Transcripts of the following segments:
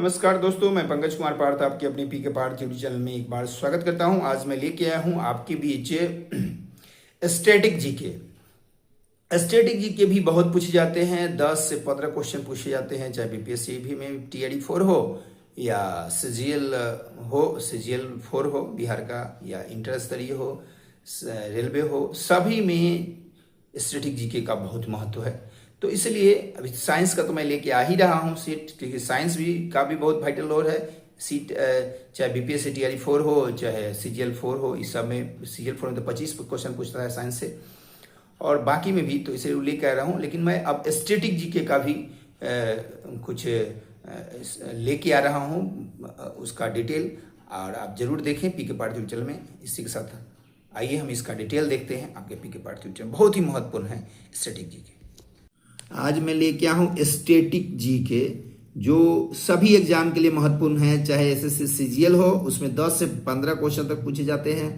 नमस्कार दोस्तों, मैं पंकज कुमार पार्थ आपके अपने पी के पार्थ यूट्यूब चैनल में एक बार स्वागत करता हूं। आज मैं लेके आया हूं आपके बीच स्टैटिक जीके। स्टैटिक जीके भी बहुत पूछे जाते हैं, 10 से 15 क्वेश्चन पूछे जाते हैं, चाहे बीपीएससी भी में TRD 4 हो या CGL हो, CGL 4 हो बिहार का, या इंटर स्तरीय हो, रेलवे हो, सभी में स्टैटिक जीके का बहुत महत्व है। तो इसलिए अभी साइंस का तो मैं लेके आ ही रहा हूँ सीट, क्योंकि साइंस भी का भी बहुत वाइटल रोल है। सीट चाहे बीपीएससी TRD 4 हो, चाहे CGL 4 हो, इस सब में CGL 4 में तो 25 क्वेश्चन पूछता है साइंस से, और बाकी में भी, तो इसे लेके आ रहा हूँ। लेकिन मैं अब स्टैटिक जीके का भी कुछ लेके आ रहा हूँ, उसका डिटेल, और आप जरूर देखें पी के पार्थ यूट्यूब चैनल में। इसी के साथ आइए हम इसका डिटेल देखते हैं। आपके पी के पार्थ यूट्यूब चैनल बहुत ही महत्वपूर्ण है स्टैटिक जीके। आज मैं लेके आया हूँ स्टैटिक जीके, जो सभी एग्जाम के लिए महत्वपूर्ण है। चाहे एसएससी CGL हो, उसमें 10 से 15 क्वेश्चन तक पूछे जाते हैं।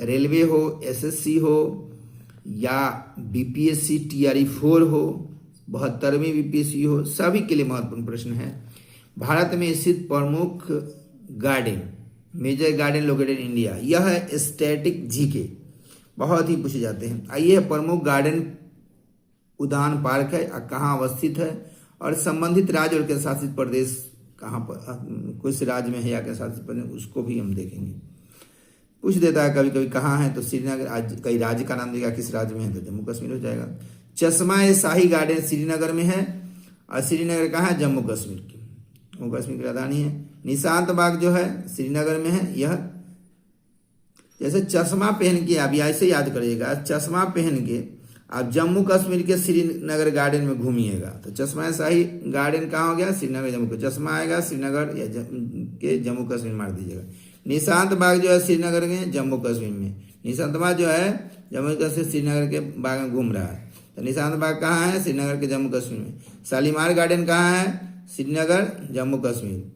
रेलवे हो, SSC हो, या बीपीएससी TRD 4 हो, 72वीं बीपीएससी हो, सभी के लिए महत्वपूर्ण प्रश्न है। भारत में स्थित प्रमुख garden, major garden located India, यह है स्टैटिक जीके, बहुत ही पूछे जाते हैं। आइए, प्रमुख गार्डन उद्यान पार्क है, कहाँ अवस्थित है, और संबंधित राज्य और केंद्र शासित प्रदेश कहाँ पर, कुछ राज्य में है या केंद्र शासित प्रदेश, उसको भी हम देखेंगे। पूछ देता है कभी कभी कहाँ है, तो श्रीनगर, आज कई राज्य का नाम देगा, किस राज्य में है, तो जम्मू कश्मीर हो जाएगा। चश्मा ए शाही गार्डन श्रीनगर में है, और श्रीनगर कहाँ है, जम्मू कश्मीर की, जम्मू कश्मीर की राजधानी है। निशांत बाग जो है श्रीनगर में है। यह जैसे चश्मा पहन के, आप ऐसे याद करिएगा, चश्मा पहन के आप जम्मू कश्मीर के श्रीनगर गार्डन में घूमिएगा, तो चश्मा शाही गार्डन कहाँ हो गया, श्रीनगर जम्मू को, चश्मा आएगा श्रीनगर या के जम्मू कश्मीर मार दीजिएगा। निशांत बाग जो है श्रीनगर में, जम्मू कश्मीर में। निशांत बाग जो है जम्मू कश्मीर श्रीनगर के बाग में घूम रहा है, तो निशांत बाग कहाँ है, श्रीनगर के जम्मू कश्मीर में। शालीमार गार्डन कहाँ है, Srinagar Jammu Kashmir.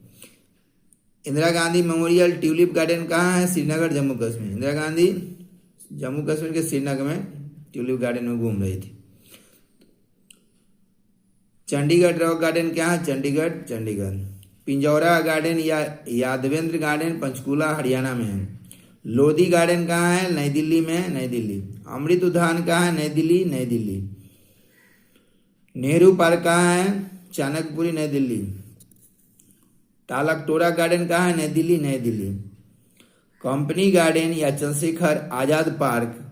Indira Gandhi memorial tulip garden कहाँ है, श्रीनगर जम्मू कश्मीर। इंदिरा गांधी जम्मू कश्मीर के श्रीनगर में ट्यूलिप गार्डन में घूम रही थी। चंडीगढ़ रॉक गार्डन क्या है, चंडीगढ़। पिंजौरा गार्डन या यादवेंद्र गार्डन पंचकूला हरियाणा में है। लोधी गार्डन कहाँ है, नई दिल्ली में है, नई दिल्ली। अमृत उद्यान कहाँ है, नई दिल्ली। नेहरू पार्क कहाँ है, चाणक्यपुरी, नई दिल्ली। तालकटोरा गार्डन कहाँ है, नई दिल्ली। कंपनी गार्डन या चंद्रशेखर आजाद पार्क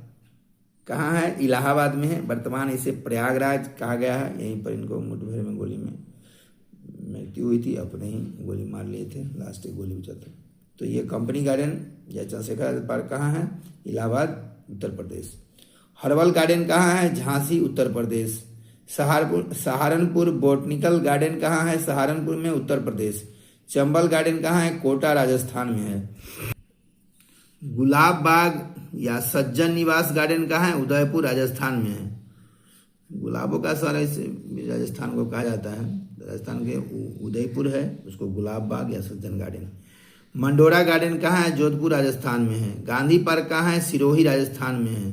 कहाँ है, इलाहाबाद में है। वर्तमान इसे प्रयागराज कहा गया है। यहीं पर इनको मुठभेड़ में गोली में मृत्यु हुई थी, अपने ही गोली मार लिए थे, लास्ट गोली उचलते। तो ये कंपनी गार्डन या चंद्रशेखर आजाद पार्क कहाँ है, इलाहाबाद, उत्तर प्रदेश। हर्बल गार्डन कहाँ है, झांसी, उत्तर प्रदेश। सहारनपुर बोटनिकल गार्डन कहाँ है, सहारनपुर में, उत्तर प्रदेश। चंबल गार्डन कहाँ है, कोटा, राजस्थान में है। गुलाब बाग या सज्जन निवास गार्डन कहाँ है, उदयपुर, राजस्थान में है। गुलाबों का शहर इसे राजस्थान को कहा जाता है, राजस्थान के उदयपुर है, उसको गुलाब बाग या सज्जन गार्डन। मंडोरा गार्डन कहाँ है, जोधपुर, राजस्थान में है। गांधी पार्क कहाँ है, सिरोही, राजस्थान में है।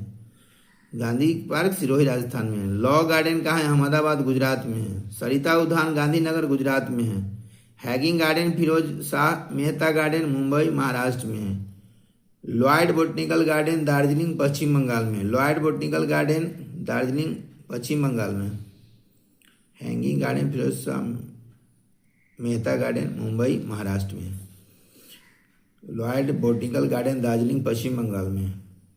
गांधी पार्क सिरोही, राजस्थान में है। लॉ गार्डन कहाँ है, अहमदाबाद, गुजरात में है। सरिता उद्यान गांधीनगर, गुजरात में है। Hanging garden Firoz Shah Mehta garden, Mumbai, Maharashtra में है। Lloyd botanical garden Darjeeling, Paschim Bengal में। Lloyd botanical garden Darjeeling, Paschim Bengal में। Hanging garden Firoz Shah Mehta garden, Mumbai, Maharashtra में। Lloyd botanical garden Darjeeling, Paschim Bengal में।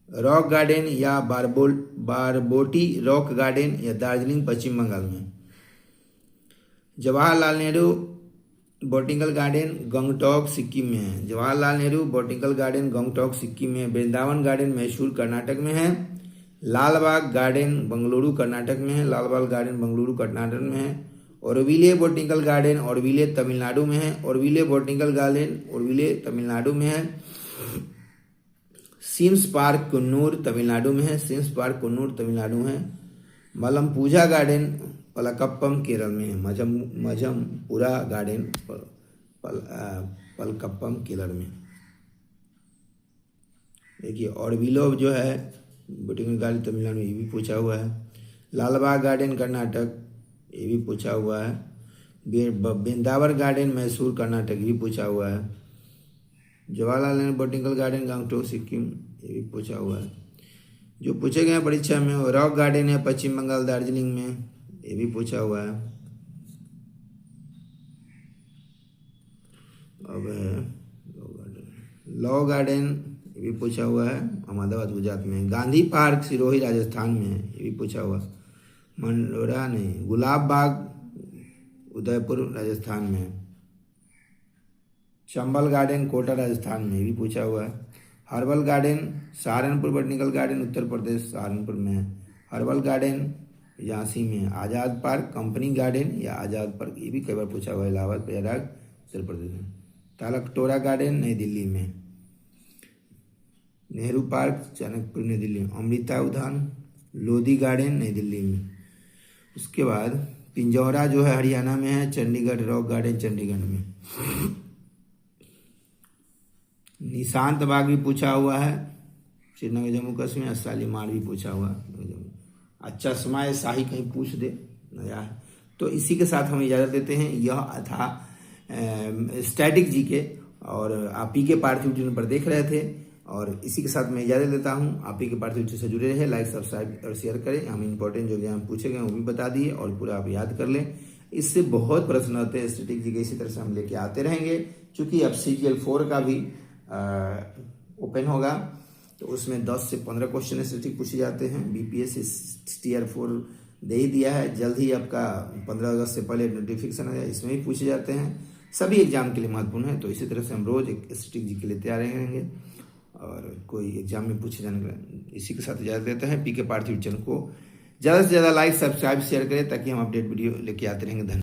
रॉक गार्डन या बारबोटी रॉक गार्डन या दार्जिलिंग, पश्चिम बंगाल में। जवाहरलाल नेहरू बोटनिकल गार्डन गंगटोक, सिक्किम में है। जवाहरलाल नेहरू बोटनिकल गार्डन गंगटोक, सिक्किम में। वृंदावन गार्डन मैसूर, कर्नाटक में है। लालबाग गार्डन बेंगलुरु, कर्नाटक में है। लालबाग गार्डन बेंगलुरु, कर्नाटक में है। ओरविले बोटनिकल गार्डन ओरविले, तमिलनाडु में है। ओरविले बोटनिकल गार्डन ओरविले, तमिलनाडु में है। सिम्स पार्क कुन्नूर, तमिलनाडु में है। सिम्स पार्क कुन्नूर, तमिलनाडु में है। मलमपूजा गार्डन पलकप्पम, केरल में है। मजमपुरा गार्डन पलकप्पम, केरल में। देखिए, ऑरविलो जो है बोटनिकल गार्डन तमिलनाडु, ये भी पूछा हुआ है। लालबाग गार्डन कर्नाटक, ये भी पूछा हुआ है। वृंदावन गार्डन मैसूर कर्नाटक भी पूछा हुआ है। जवाहरलाल नेहरू बोटेनिकल गार्डन गंगटोक सिक्किम, ये भी पूछा हुआ है। जो पूछे गए हैं परीक्षा में वो रॉक गार्डन है पश्चिम बंगाल दार्जिलिंग में, ये भी पूछा हुआ है। अब लॉ गार्डन, ये भी पूछा हुआ है अहमदाबाद गुजरात में। गांधी पार्क सिरोही राजस्थान में है, ये भी पूछा हुआ। मंडोरा नहीं, गुलाब बाग उदयपुर राजस्थान में है। चंबल गार्डन कोटा राजस्थान में, ये भी पूछा हुआ है। Herbal garden Saharanpur botanical garden Uttar Pradesh Saharanpur में है। हर्बल गार्डन झांसी में है। आज़ाद पार्क कंपनी गार्डन या आज़ाद पार्क, ये भी कई बार पूछा हुआ है। इलाहाबाद प्रयागराज उत्तर प्रदेश में। तालकटोरा गार्डन नई दिल्ली में। नेहरू पार्क चाणक्यपुर नई दिल्ली में। अमृता उद्यान लोधी गार्डन नई दिल्ली में। उसके बाद पिंजौरा जो है हरियाणा में है। चंडीगढ़ रॉक गार्डन चंडीगढ़ में। निशांत बाग भी पूछा हुआ है श्रीनगर जम्मू कश्मीर। शालीमार भी पूछा हुआ है। अच्छा समय शाही कहीं पूछ दे नया है। तो इसी के साथ हम इजाज़त देते हैं। यह था स्टैटिक जीके और आप पी के पार्थिव जीवन पर देख रहे थे, और इसी के साथ मैं इजाज़त देता हूँ। आप पी के पार्थिव जीवन से जुड़े रहे, लाइक सब्सक्राइब और शेयर करें। हम इंपॉर्टेंट जो ज्ञान पूछे गए वो भी बता दिए और पूरा आप याद कर लें। इससे बहुत प्रश्न होते हैं स्टैटिक जीके, इसी तरह से हम लेके आते रहेंगे। चूँकि अब CGL 4 का भी ओपन होगा, तो उसमें 10 से 15 क्वेश्चन स्टैटिक पूछे जाते हैं। BPSC Tier 4 दे ही दिया है, जल्द ही आपका 15 अगस्त से पहले नोटिफिकेशन आ जाए, इसमें भी पूछे जाते हैं। सभी एग्जाम के लिए महत्वपूर्ण है। तो इसी तरह से हम रोज एक स्टैटिक जीके लेते आ रहे रहेंगे और कोई एग्जाम में पूछे जाने का। इसी के साथ इजाजत देते हैं। पी के पार्थिव चैनल को ज़्यादा से ज़्यादा लाइक सब्सक्राइब शेयर करें ताकि हम अपडेट वीडियो लेके आते रहेंगे। धन्यवाद।